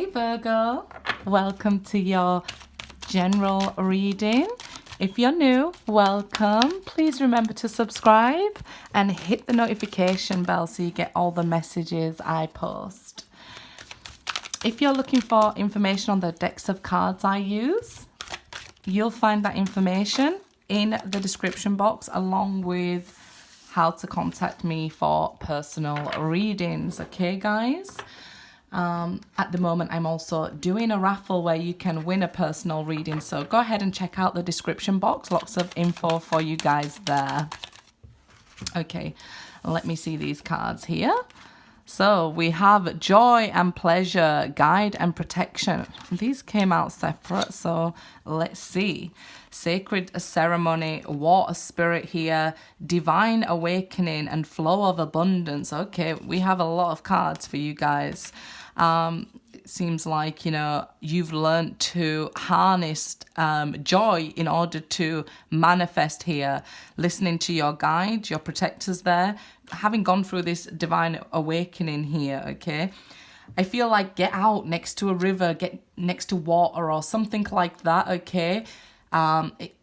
Hey Virgo, welcome to your general reading. If you're new, welcome. Please remember to subscribe and hit the notification bell so you get all the messages I post. If you're looking for information on the decks of cards I use, you'll find that information in the description box along with how to contact me for personal readings. Okay, guys? At the moment, I'm also doing a raffle where you can win a personal reading. So go ahead and check out the description box. Lots of info for you guys there. Okay, let me see these cards here. So we have joy and pleasure, guide and protection. These came out separate, so let's see. Sacred ceremony, water spirit here, divine awakening and flow of abundance. Okay, we have a lot of cards for you guys. It seems like, you know, you've learned to harness joy in order to manifest here, listening to your guides, your protectors there, having gone through this divine awakening here, okay? I feel like get out next to a river, get next to water or something like that, okay?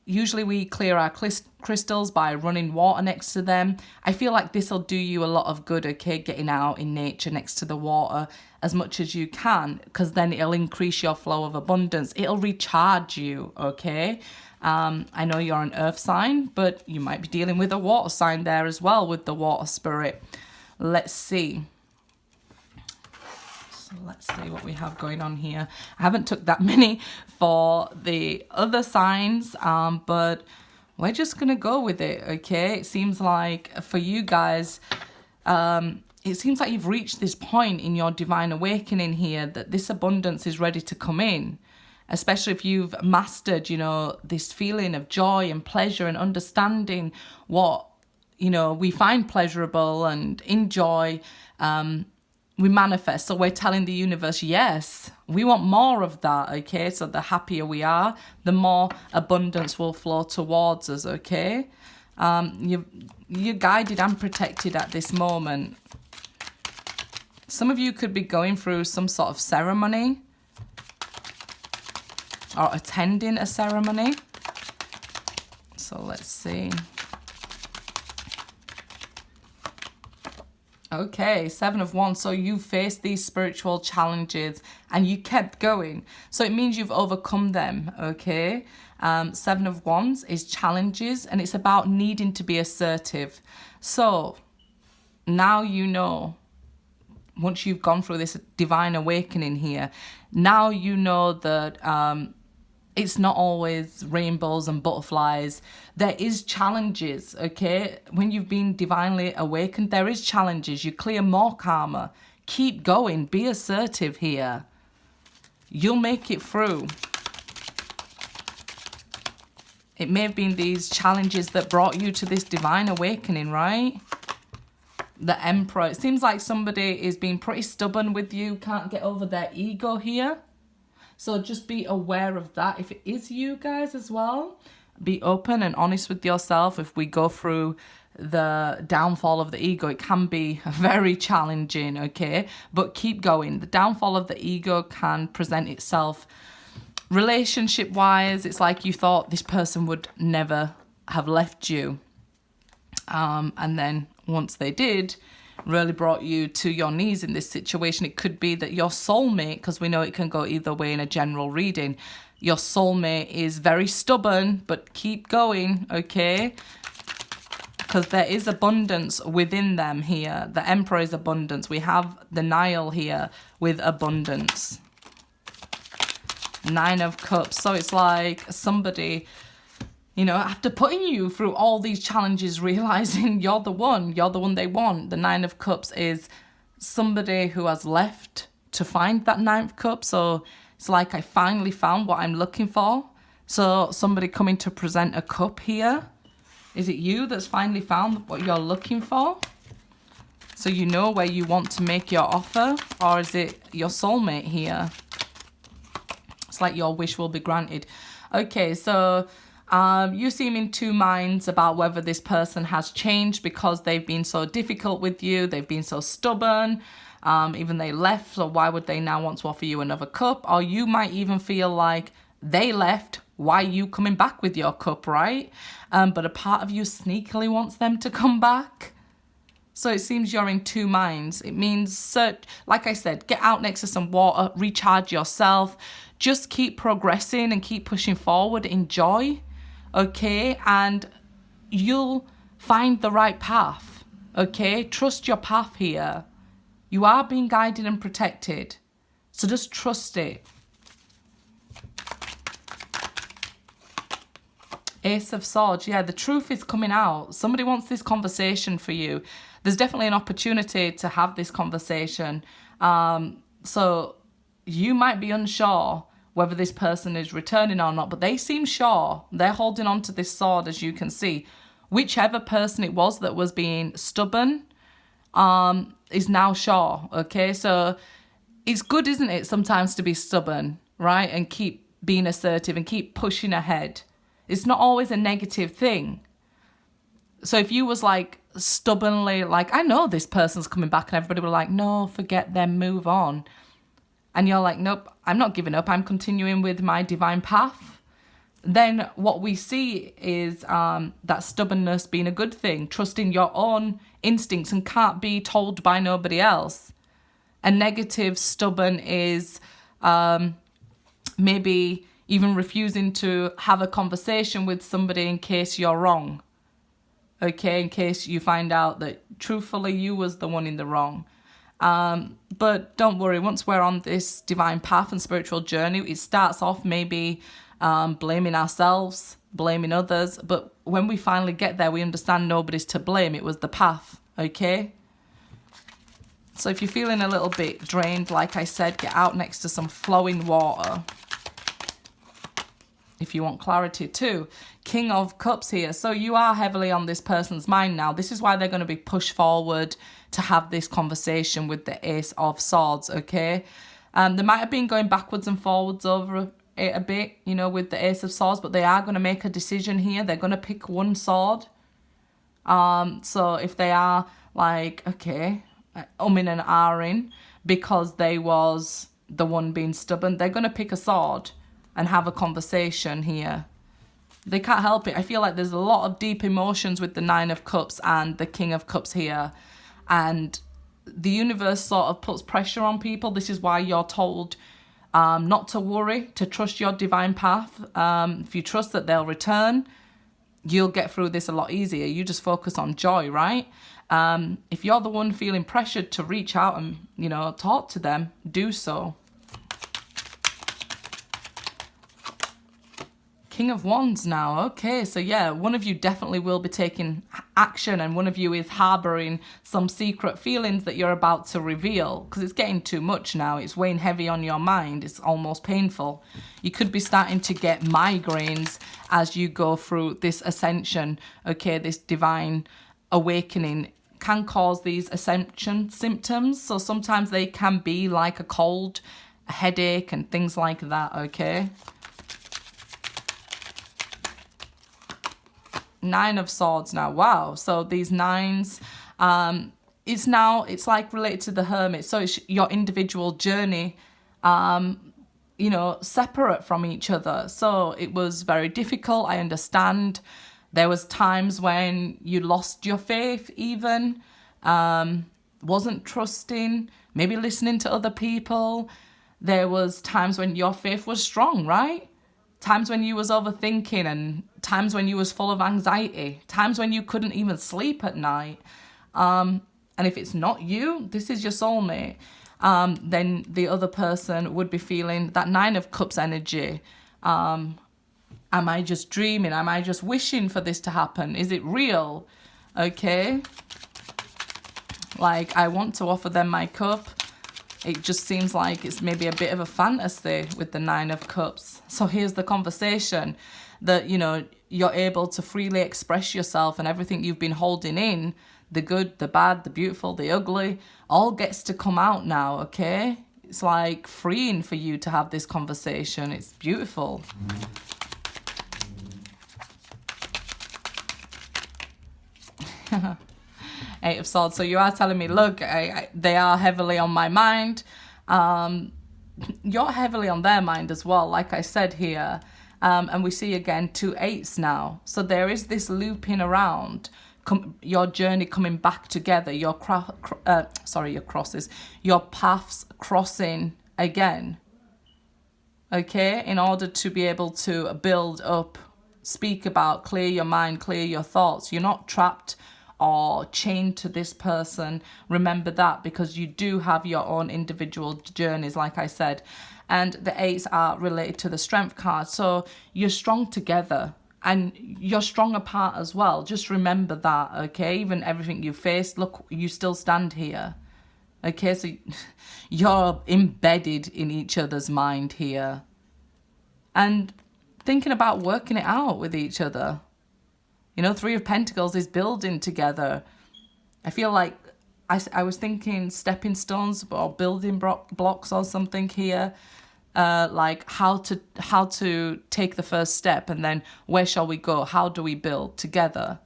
Usually we clear our crystals by running water next to them. I feel like this will do you a lot of good, okay? Getting out in nature next to the water as much as you can, because then it'll increase your flow of abundance. It'll recharge you, okay? I know you're an earth sign, but you might be dealing with a water sign there as well with the water spirit. Let's see. So let's see what we have going on here. I haven't took that many for the other signs, but we're just going to go with it, okay? It seems like for you guys, it seems like you've reached this point in your divine awakening here that this abundance is ready to come in, especially if you've mastered, you know, this feeling of joy and pleasure and understanding what, you know, we find pleasurable and enjoy. We manifest, so we're telling the universe, yes, we want more of that, okay? So the happier we are, the more abundance will flow towards us, okay? You're guided and protected at this moment. Some of you could be going through some sort of ceremony or attending a ceremony. So let's see. Okay, 7 of Wands. So you faced these spiritual challenges and you kept going. So it means you've overcome them, okay? 7 of Wands is challenges and it's about needing to be assertive. So now you know, once you've gone through this divine awakening here, now you know that it's not always rainbows and butterflies. There is challenges, okay? When you've been divinely awakened, there is challenges. You clear more karma. Keep going. Be assertive here. You'll make it through. It may have been these challenges that brought you to this divine awakening, right? The Emperor. It seems like somebody is being pretty stubborn with you, can't get over their ego here. So just be aware of that. If it is you guys as well, be open and honest with yourself. If we go through the downfall of the ego, it can be very challenging, okay? But keep going. The downfall of the ego can present itself relationship-wise. It's like you thought this person would never have left you. And then once they did, really brought you to your knees in this situation. It could be that your soulmate, because we know it can go either way in a general reading, your soulmate is very stubborn, but keep going, okay? Because there is abundance within them here. The Emperor is abundance. We have the Nile here with abundance. 9 of Cups. So it's like somebody, you know, after putting you through all these challenges, realizing you're the one they want. The 9 of Cups is somebody who has left to find that 9 of Cups. So it's like I finally found what I'm looking for. So somebody coming to present a cup here. Is it you that's finally found what you're looking for? So you know where you want to make your offer? Or is it your soulmate here? It's like your wish will be granted. Okay, so you seem in two minds about whether this person has changed because they've been so difficult with you, they've been so stubborn, even they left, so why would they now want to offer you another cup? Or you might even feel like they left, why are you coming back with your cup, right? But a part of you sneakily wants them to come back. So it seems you're in two minds. It means, like I said, get out next to some water, recharge yourself, just keep progressing and keep pushing forward, enjoy, okay? And you'll find the right path, okay? Trust your path here. You are being guided and protected, so just trust it. Ace of Swords, yeah, the truth is coming out. Somebody wants this conversation for you. There's definitely an opportunity to have this conversation. So you might be unsure whether this person is returning or not, but they seem sure. They're holding on to this sword, as you can see. Whichever person it was that was being stubborn is now sure, okay? So it's good, isn't it, sometimes to be stubborn, right? And keep being assertive and keep pushing ahead. It's not always a negative thing. So if you was like stubbornly like, I know this person's coming back, and everybody were like, no, forget them, move on. And you're like, nope, I'm not giving up. I'm continuing with my divine path. Then what we see is that stubbornness being a good thing, trusting your own instincts and can't be told by nobody else. A negative stubborn is maybe even refusing to have a conversation with somebody in case you're wrong. Okay, in case you find out that truthfully you was the one in the wrong. But don't worry, once we're on this divine path and spiritual journey, it starts off maybe blaming ourselves, blaming others. But when we finally get there, we understand nobody's to blame. It was the path, okay? So if you're feeling a little bit drained, like I said, get out next to some flowing water. If you want clarity too. King of Cups here. So you are heavily on this person's mind now. This is why they're going to be pushed forward to have this conversation with the Ace of Swords, okay? They might have been going backwards and forwards over it a bit, you know, with the Ace of Swords, but they are going to make a decision here. They're going to pick one sword. So if they are like, okay, umming and ahhing because they was the one being stubborn, they're going to pick a sword and have a conversation here. They can't help it. I feel like there's a lot of deep emotions with the Nine of Cups and the King of Cups here. And the universe sort of puts pressure on people. This is why you're told not to worry, to trust your divine path. If you trust that they'll return, you'll get through this a lot easier. You just focus on joy, right? If you're the one feeling pressured to reach out and, you know, talk to them, do so. King of Wands now. Okay, so yeah, one of you definitely will be taking action and one of you is harboring some secret feelings that you're about to reveal because it's getting too much now. It's weighing heavy on your mind. It's almost painful. You could be starting to get migraines as you go through this ascension. Okay, this divine awakening can cause these ascension symptoms. So sometimes they can be like a cold, a headache and things like that, okay? Nine of Swords now. Wow. So these nines, it's like related to the Hermit. So it's your individual journey, you know, separate from each other. So it was very difficult. I understand. There was times when you lost your faith even, wasn't trusting, maybe listening to other people. There was times when your faith was strong, right? Times when you was overthinking and times when you was full of anxiety, times when you couldn't even sleep at night. And if it's not you, this is your soulmate, then the other person would be feeling that Nine of Cups energy. Am I just dreaming? Am I just wishing for this to happen? Is it real? Okay. Like, I want to offer them my cup. It just seems like it's maybe a bit of a fantasy with the Nine of Cups. So here's the conversation that, you know, you're able to freely express yourself and everything you've been holding in, the good, the bad, the beautiful, the ugly, all gets to come out now, okay? It's like freeing for you to have this conversation. It's beautiful. Eight of Swords. So you are telling me, look, they are heavily on my mind. You're heavily on their mind as well, like I said here. And we see again 2 8s now. So there is this looping around, your journey coming back together, your crosses, your paths crossing again. Okay, in order to be able to build up, speak about, clear your mind, clear your thoughts. You're not trapped or chained to this person. Remember that, because you do have your own individual journeys, like I said. And the 8s are related to the Strength card. So you're strong together and you're strong apart as well. Just remember that, okay? Even everything you faced, look, you still stand here. Okay, so you're embedded in each other's mind here. And thinking about working it out with each other. You know, 3 of Pentacles is building together. I feel like I was thinking stepping stones or building blocks or something here. Like how to take the first step, and then where shall we go? How do we build together?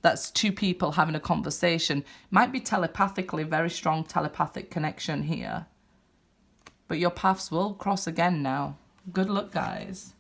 That's 2 people having a conversation. Might be telepathically, very strong telepathic connection here. But your paths will cross again now. Good luck, guys.